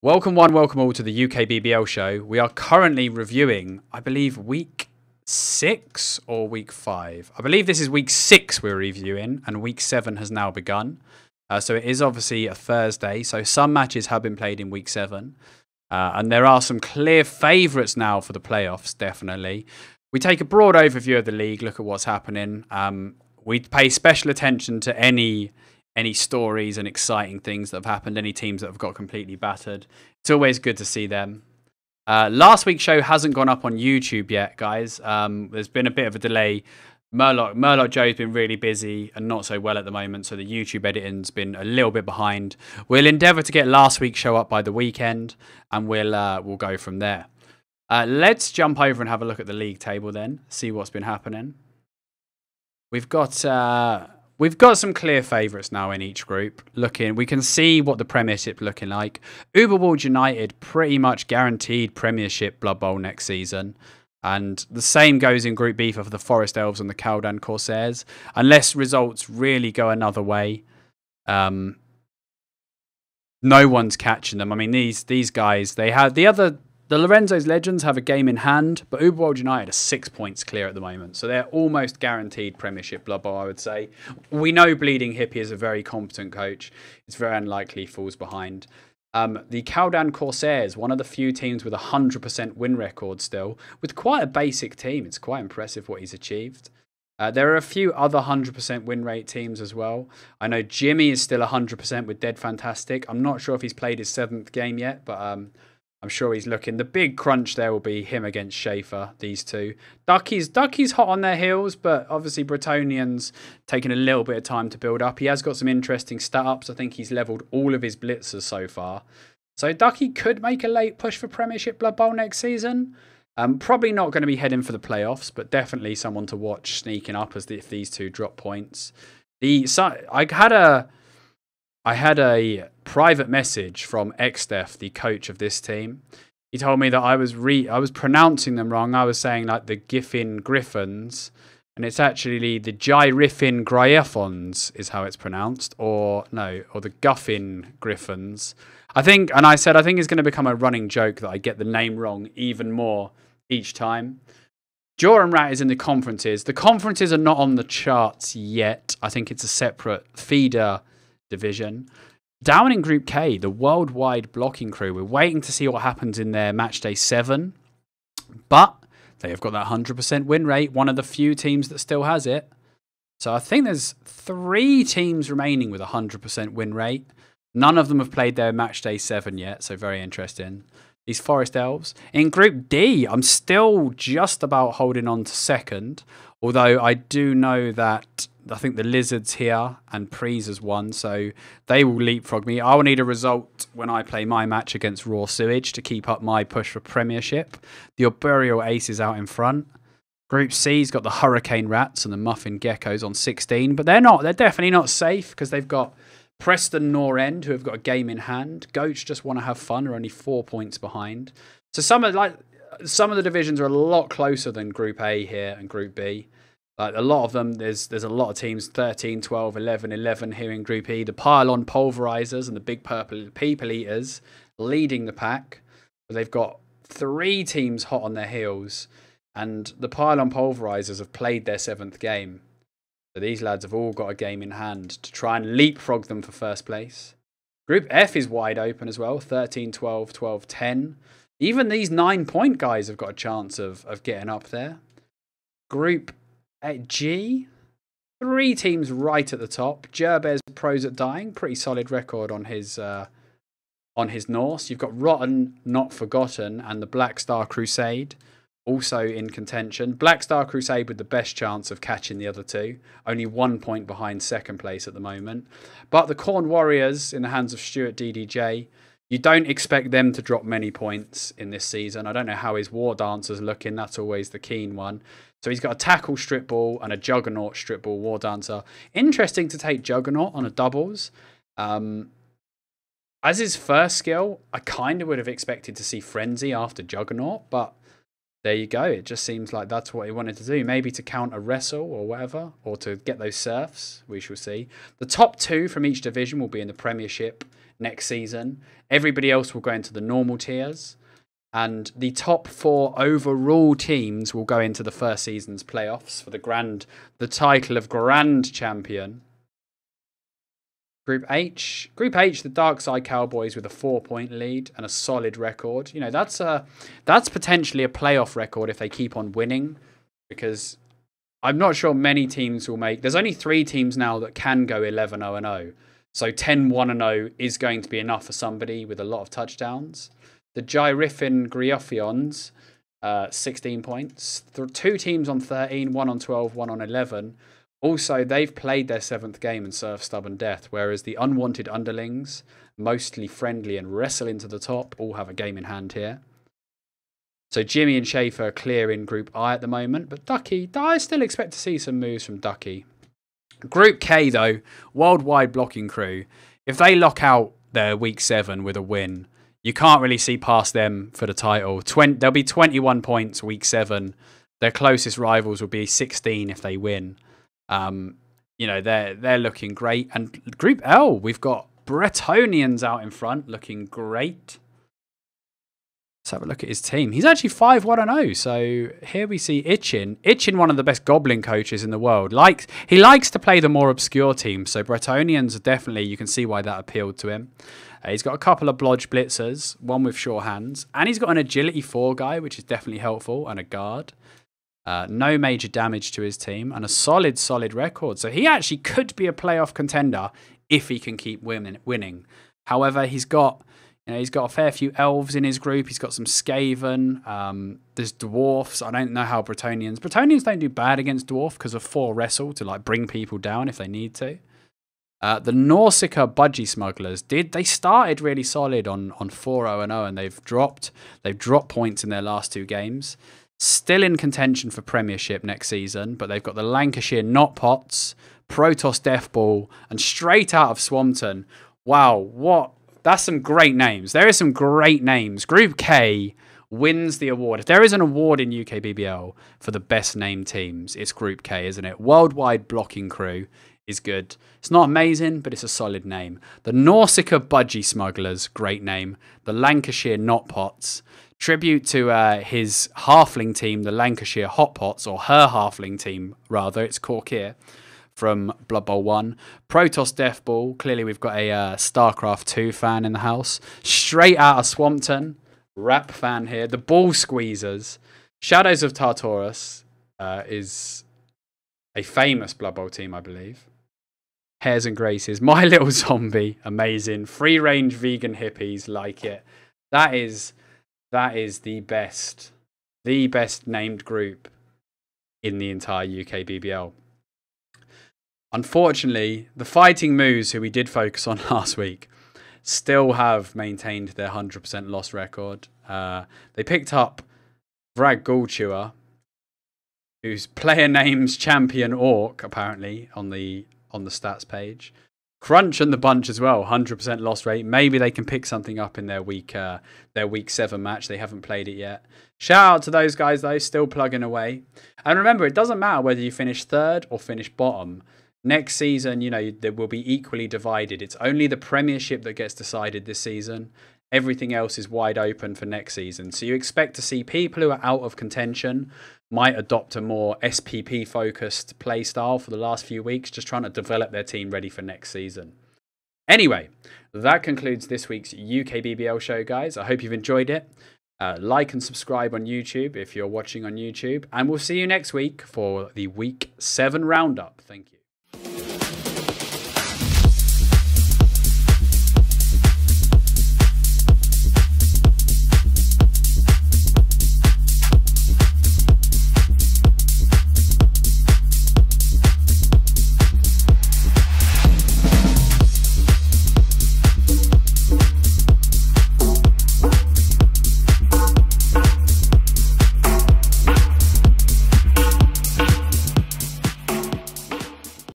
Welcome one, welcome all to the UKBBL show. We are currently reviewing, I believe, week 6 or week 5. I believe this is week 6 we're reviewing, and week 7 has now begun. So it is obviously a Thursday, so some matches have been played in week 7. And there are some clear favourites now for the playoffs, definitely. We take a broad overview of the league, look at what's happening. We pay special attention to any stories and exciting things that have happened, any teams that have got completely battered. It's always good to see them. Last week's show hasn't gone up on YouTube yet, guys. There's been a bit of a delay. Murloc Joe's been really busy and not so well at the moment, so the YouTube editing's been a little bit behind. We'll endeavour to get last week's show up by the weekend, and we'll go from there. Let's jump over and have a look at the league table then, see what's been happening. We've got some clear favourites now in each group. We can see what the Premiership looking like. Uberwald United pretty much guaranteed Premiership Blood Bowl next season. And the same goes in Group B for the Forest Elves and the Caldan Corsairs. Unless results really go another way, no one's catching them. I mean, these guys, they have the Lorenzo's Legends have a game in hand, but Uberwald United are 6 points clear at the moment. So they're almost guaranteed Premiership Blood Bowl, I would say. We know Bleeding Hippie is a very competent coach. It's very unlikely he falls behind. The Caldan Corsairs, one of the few teams with a 100% win record still, with quite a basic team. It's quite impressive what he's achieved. There are a few other 100% win rate teams as well. I know Jimmy is still 100% with Dead Fantastic. I'm not sure if he's played his 7th game yet, but I'm sure he's looking. The big crunch there will be him against Schaefer, these two. Ducky's hot on their heels, but obviously Bretonian's taking a little bit of time to build up. He has got some interesting stat ups. I think he's levelled all of his blitzers so far. So Ducky could make a late push for Premiership Blood Bowl next season. Probably not going to be heading for the playoffs, but definitely someone to watch sneaking up if these two drop points. I had a private message from Xdef, the coach of this team. He told me that I was pronouncing them wrong. I was saying like the Giffin Griffins, and it's actually the Gyrifin Gryphons is how it's pronounced, or the Guffin Griffins. I think it's going to become a running joke that I get the name wrong even more each time. Joram Rat is in the conferences. The conferences are not on the charts yet. I think it's a separate feeder division. Down in Group K, the worldwide blocking crew, we're waiting to see what happens in their match day 7, but they have got that 100% win rate, one of the few teams that still has it. So I think there's 3 teams remaining with a 100% win rate. None of them have played their match day 7 yet, so very interesting. These Forest Elves. In Group D, I'm still just about holding on to 2nd, although I do know that I think the Lizards here and Prees has won, so they will leapfrog me. I will need a result when I play my match against Raw Sewage to keep up my push for Premiership. The Arboreal Ace is out in front. Group C's got the Hurricane Rats and the Muffin Geckos on 16, but they're definitely not safe because they've got Preston Norend, who have got a game in hand. Goats Just Want to Have Fun are only 4 points behind. So some of the divisions are a lot closer than Group A here and Group B. Like a lot of them, there's a lot of teams, 13, 12, 11, 11 here in Group E. The Pylon Pulverizers and the Big Purple People Eaters leading the pack. But they've got 3 teams hot on their heels. And the Pylon Pulverizers have played their 7th game. So these lads have all got a game in hand to try and leapfrog them for first place. Group F is wide open as well, 13, 12, 12, 10. Even these 9-point guys have got a chance of getting up there. Group G, 3 teams right at the top. Jerbe's Pros at Dying, pretty solid record on his Norse. You've got Rotten, Not Forgotten, and the Black Star Crusade also in contention. Black Star Crusade with the best chance of catching the other 2. Only 1 point behind 2nd place at the moment. But the Corn Warriors in the hands of Stuart DDJ, you don't expect them to drop many points in this season. I don't know how his War Dancer's looking. That's always the keen one. So he's got a Tackle Strip Ball and a Juggernaut Strip Ball War Dancer. Interesting to take Juggernaut on a doubles. As his first skill, I kind of would have expected to see Frenzy after Juggernaut, but there you go. It just seems like that's what he wanted to do. Maybe to counter Wrestle or whatever, or to get those surfs. We shall see. The top 2 from each division will be in the Premiership next season. Everybody else will go into the normal tiers. And the top 4 overall teams will go into the first season's playoffs for the title of Grand Champion. Group H, the Dark Side Cowboys with a 4-point lead and a solid record. You know, that's potentially a playoff record if they keep on winning, because I'm not sure many teams will make. There's only 3 teams now that can go 11-0-0. So 10-1-0 is going to be enough for somebody with a lot of touchdowns. The Gyriffin Grioffions, 16 points. 2 teams on 13, 1 on 12, 1 on 11. Also, they've played their 7th game and served stubborn death, whereas the Unwanted Underlings, mostly friendly and wrestle into the top, all have a game in hand here. So Jimmy and Schaefer are clear in Group I at the moment, but Ducky, I still expect to see some moves from Ducky. Group K, though, Worldwide Blocking Crew, if they lock out their Week 7 with a win, you can't really see past them for the title. There'll be 21 points Week 7. Their closest rivals will be 16 if they win. You know, they're looking great. And Group L, we've got Bretonians out in front, looking great. Let's have a look at his team. He's actually 5-1-0. So here we see Itchin. Itchin, one of the best Goblin coaches in the world. He likes to play the more obscure teams. So Bretonians, definitely, you can see why that appealed to him. He's got a couple of Blodge Blitzers, one with sure hands. And he's got an Agility 4 guy, which is definitely helpful, and a guard. No major damage to his team, and a solid record. So he actually could be a playoff contender if he can keep winning. However, he's got a fair few elves in his group. He's got some Skaven. There's dwarfs. I don't know how Bretonians don't do bad against dwarf because of 4 wrestle to like bring people down if they need to. The Nausicaa Budgie Smugglers they started really solid on 4-0-0, and they've dropped points in their last 2 games. Still in contention for Premiership next season, but they've got the Lancashire Not Pots, Protoss Deathball, and straight out of Swampton. Wow, that's some great names. There are some great names. Group K wins the award. If there is an award in UKBBL for the best named teams, it's Group K, isn't it? Worldwide Blocking Crew is good. It's not amazing, but it's a solid name. The Nausicaa Budgie Smugglers, great name. The Lancashire Not Pots, tribute to his halfling team, the Lancashire Hot Pots, or her halfling team, rather. It's Corkir from Blood Bowl 1. Protoss Deathball. Clearly, we've got a StarCraft 2 fan in the house. Straight out of Swampton. Rap fan here. The Ball Squeezers. Shadows of Tartarus is a famous Blood Bowl team, I believe. Hares and Graces. My Little Zombie. Amazing. Free-range vegan hippies. Like it. That is the best named group in the entire UKBBL. Unfortunately, the Fighting Moose, who we did focus on last week, still have maintained their 100% loss record. They picked up Vrag Ghoulchewer, whose player name's Champion Orc, apparently, on the stats page. Crunch and the Bunch as well, 100% loss rate. Maybe they can pick something up in their week 7 match. They haven't played it yet. Shout out to those guys, though, still plugging away. And remember, it doesn't matter whether you finish 3rd or finish bottom. Next season, you know, they will be equally divided. It's only the Premiership that gets decided this season. Everything else is wide open for next season. So you expect to see people who are out of contention might adopt a more SPP-focused play style for the last few weeks, just trying to develop their team ready for next season. Anyway, that concludes this week's UKBBL show, guys. I hope you've enjoyed it. Like and subscribe on YouTube if you're watching on YouTube. And we'll see you next week for the Week 7 Roundup. Thank you.